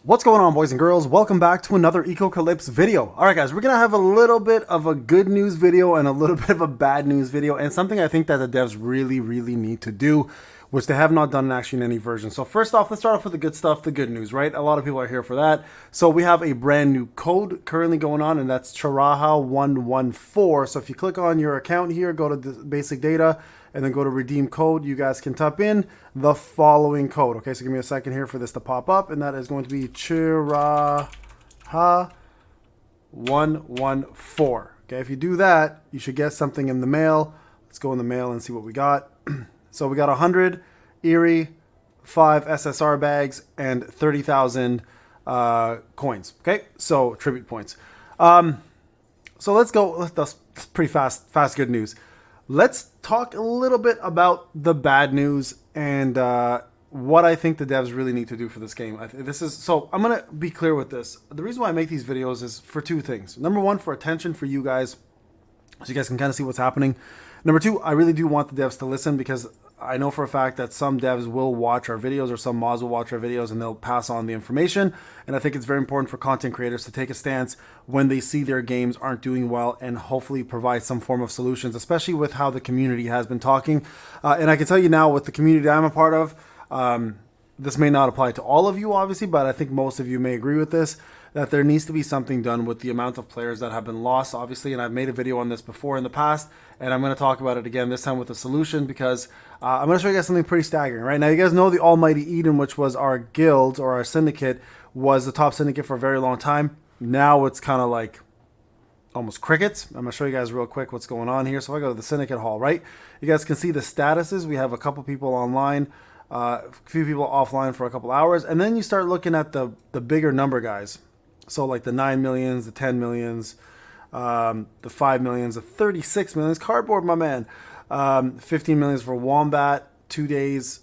What's going on, boys and girls? Welcome back to another Echocalypse video. Alright guys, we're going to have a little bit of a good news video and a little bit of a bad news video, and something I think that the devs really need to do, which they have not done actually in any version. So first off, let's start off with the good stuff, the good news, right? A lot of people are here for that. So we have a brand new code currently going on, and that's Charaha114. So if you click on your account here, go to the basic data, and then go to redeem code, you guys can type in the following code. Okay, so give me a second here for this to pop up, and that is going to be Chiraha114. Okay, if you do that, you should get something in the mail. Let's go in the mail and see what we got. So we got 100 Eerie, 5 SSR bags, and 30,000 coins. Okay, so tribute points. So let's go. That's pretty fast good news. Let's talk a little bit about the bad news and what I think the devs really need to do for this game. So I'm going to be clear with this. The reason why I make these videos is for two things. Number one, for attention for you guys, so you guys can kind of see what's happening. Number two, I really do want the devs to listen, because I know for a fact that some devs will watch our videos, or some mods will watch our videos, and they'll pass on the information. And I think it's very important for content creators to take a stance when they see their games aren't doing well, and hopefully provide some form of solutions, especially with how the community has been talking. And I can tell you now, with the community I'm a part of, this may not apply to all of you, obviously, but I think most of you may agree with this, that there needs to be something done with the amount of players that have been lost, obviously. And I've made a video on this before in the past, and I'm going to talk about it again, this time with a solution, because I'm going to show you guys something pretty staggering. Right now, you guys know the Almighty Eden, which was our guild, or our syndicate, was the top syndicate for a very long time. Now it's kind of like almost crickets. I'm going to show you guys real quick what's going on here. So if I go to the syndicate hall, right, you guys can see the statuses. We have a couple people online, a few people offline for a couple hours, and then you start looking at the bigger number guys. So like the 9 millions, the 10 millions, the 5 millions, the 36 millions, cardboard, my man, 15 millions for Wombat, 2 days,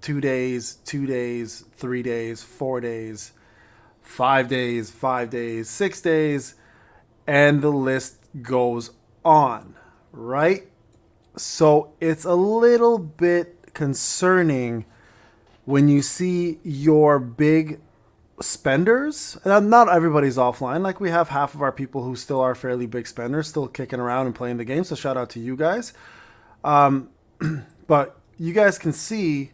2 days, 2 days, 3 days, 4 days, 5 days, 5 days, 6 days, and the list goes on, right? So it's a little bit concerning when you see your big spenders, and not everybody's offline. Like, we have half of our people who still are fairly big spenders, still kicking around and playing the game, so shout out to you guys. But you guys can see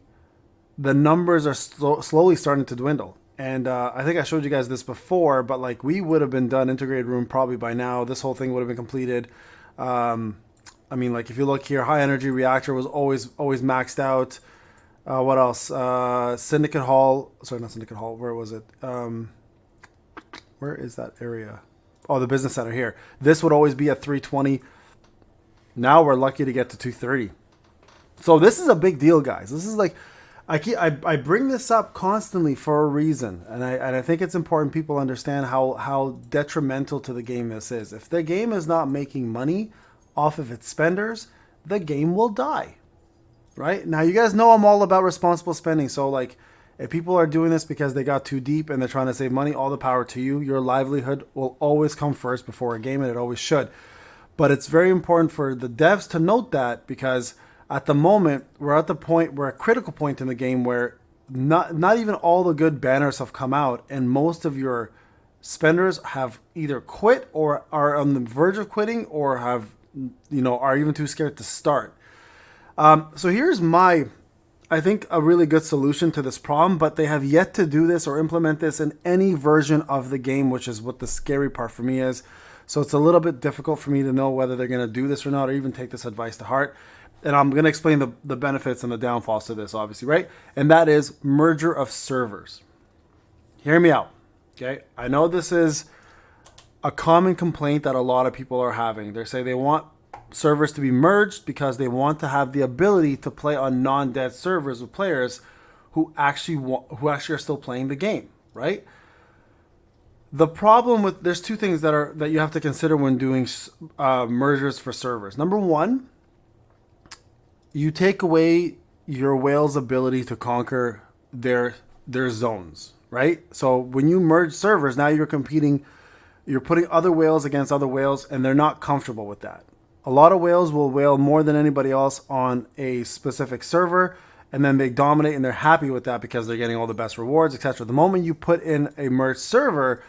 the numbers are slowly starting to dwindle. And I think I showed you guys this before, but like, we would have been done integrated room probably by now. This whole thing would have been completed. I mean, like, if you look here, high energy reactor was always maxed out. What else? Syndicate Hall. Sorry, not Syndicate Hall. Where was it? Where is that area? Oh, the business center here. This would always be at 320. Now we're lucky to get to 230. So this is a big deal, guys. This is like, I bring this up constantly for a reason, and I think it's important people understand how detrimental to the game this is. If the game is not making money off of its spenders, the game will die. Right? Now, you guys know I'm all about responsible spending. So, like, if people are doing this because they got too deep and they're trying to save money, all the power to you. Your livelihood will always come first before a game, and it always should. But it's very important for the devs to note that, because at the moment, we're at a critical point in the game where not even all the good banners have come out, and most of your spenders have either quit or are on the verge of quitting, or are even too scared to start. So here's I think, a really good solution to this problem, but they have yet to do this or implement this in any version of the game, which is what the scary part for me is. So it's a little bit difficult for me to know whether they're going to do this or not, or even take this advice to heart. And I'm going to explain the benefits and the downfalls to this, obviously, right? And that is merger of servers. Hear me out, okay? I know this is a common complaint that a lot of people are having. They say they want servers to be merged because they want to have the ability to play on non-dead servers with players who actually are still playing the game, right? The problem with, there's two things that you have to consider when doing mergers for servers. Number one, you take away your whale's ability to conquer their zones, right? So when you merge servers, now you're putting other whales against other whales, and they're not comfortable with that. A lot of whales will whale more than anybody else on a specific server, and then they dominate and they're happy with that because they're getting all the best rewards, etc. The moment you put in a merged server,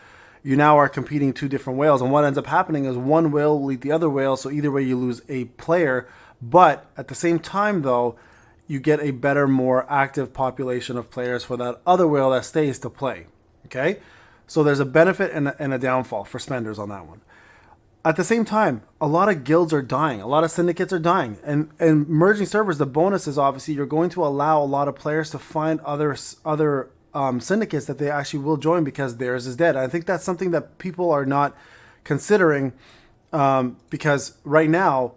you now are competing two different whales, and what ends up happening is one whale will eat the other whale, so either way you lose a player, but at the same time though, you get a better, more active population of players for that other whale that stays to play. Okay? So there's a benefit and a downfall for spenders on that one. At the same time, a lot of guilds are dying. A lot of syndicates are dying. And merging servers, the bonus is obviously you're going to allow a lot of players to find other syndicates that they actually will join because theirs is dead. I think that's something that people are not considering because right now,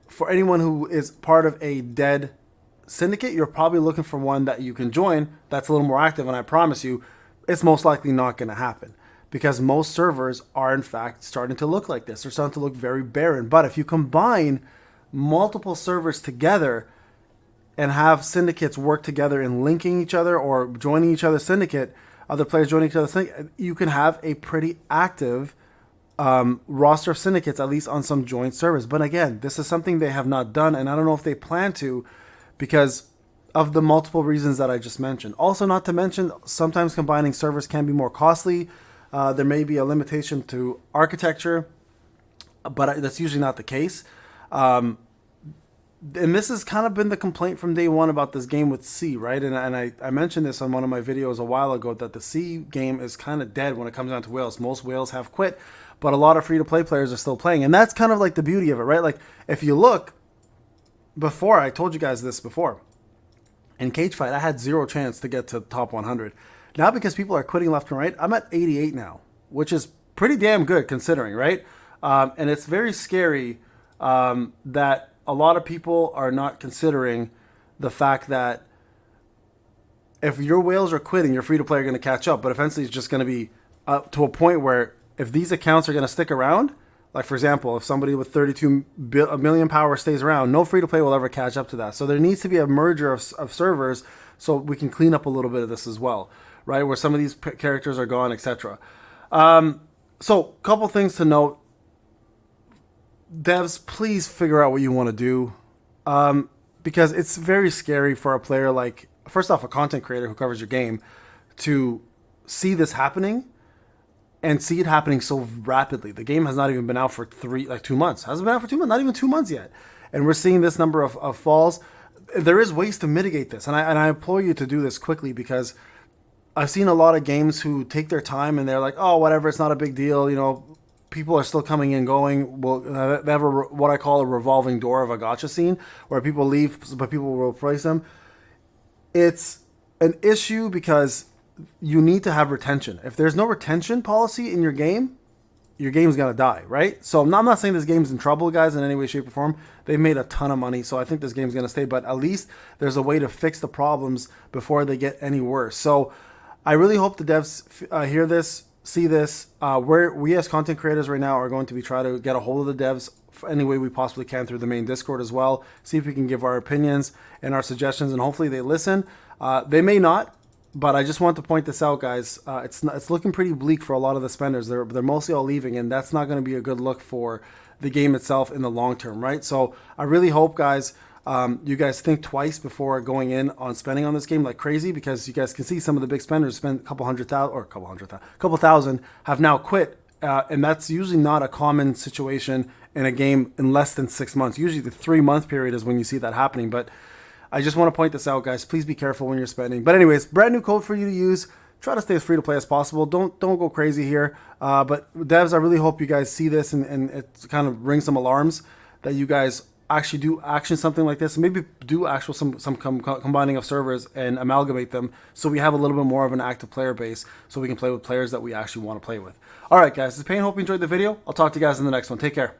for anyone who is part of a dead syndicate, you're probably looking for one that you can join that's a little more active, and I promise you, it's most likely not going to happen. Because most servers are in fact starting to look like this. They're starting to look very barren. But if you combine multiple servers together and have syndicates work together in linking each other or joining each other's syndicate, other players joining each other's syndicate, you can have a pretty active roster of syndicates, at least on some joint servers. But again, this is something they have not done, and I don't know if they plan to because of the multiple reasons that I just mentioned. Also, not to mention, sometimes combining servers can be more costly. There may be a limitation to architecture, but that's usually not the case. And this has kind of been the complaint from day one about this game with C, right? And I mentioned this on one of my videos a while ago that the C game is kind of dead when it comes down to whales. Most whales have quit, but a lot of free-to-play players are still playing. And that's kind of like the beauty of it, right? Like, if you look, before, I told you guys this before, in Cagefight, I had zero chance to get to top 100. Now, because people are quitting left and right, I'm at 88 now, which is pretty damn good considering, right? And it's very scary that a lot of people are not considering the fact that if your whales are quitting, your free-to-play are going to catch up. But eventually it's just going to be up to a point where if these accounts are going to stick around, like for example, if somebody with 32 million power stays around, no free-to-play will ever catch up to that. So there needs to be a merger of servers so we can clean up a little bit of this as well. Right, where some of these characters are gone, etc. So, couple things to note. Devs, please figure out what you want to do, because it's very scary for a player like, first off, a content creator who covers your game, to see this happening and see it happening so rapidly. The game has not even been out for 2 months. Hasn't been out for 2 months, not even 2 months yet, and we're seeing this number of falls. There is ways to mitigate this, and I implore you to do this quickly because I've seen a lot of games who take their time and they're like, oh, whatever, it's not a big deal. You know, people are still coming and going. Well, they have what I call a revolving door of a gacha scene where people leave, but people will replace them. It's an issue because you need to have retention. If there's no retention policy in your game's going to die, right? So I'm not saying this game's in trouble, guys, in any way, shape, or form. They've made a ton of money, so I think this game's going to stay. But at least there's a way to fix the problems before they get any worse. So I really hope the devs hear this, see this. We as content creators right now are going to be trying to get a hold of the devs any way we possibly can through the main Discord as well. See if we can give our opinions and our suggestions, and hopefully they listen. They may not, but I just want to point this out, guys. It's looking pretty bleak for a lot of the spenders. They're mostly all leaving, and that's not going to be a good look for the game itself in the long term, right? So I really hope, guys, you guys think twice before going in on spending on this game like crazy, because you guys can see some of the big spenders spend a couple thousand have now quit, and that's usually not a common situation in a game in less than 6 months. Usually the 3-month period is when you see that happening, but I just want to point this out, guys. Please be careful when you're spending. But anyways, brand new code for you to use. Try to stay as free to play as possible. Don't go crazy here. But devs, I really hope you guys see this and it kind of rings some alarms that you guys actually do action something like this, and maybe do some combining of servers and amalgamate them so we have a little bit more of an active player base so we can play with players that we actually want to play with. All right, guys, this is Payne. Hope you enjoyed the video. I'll talk to you guys in the next one. Take care.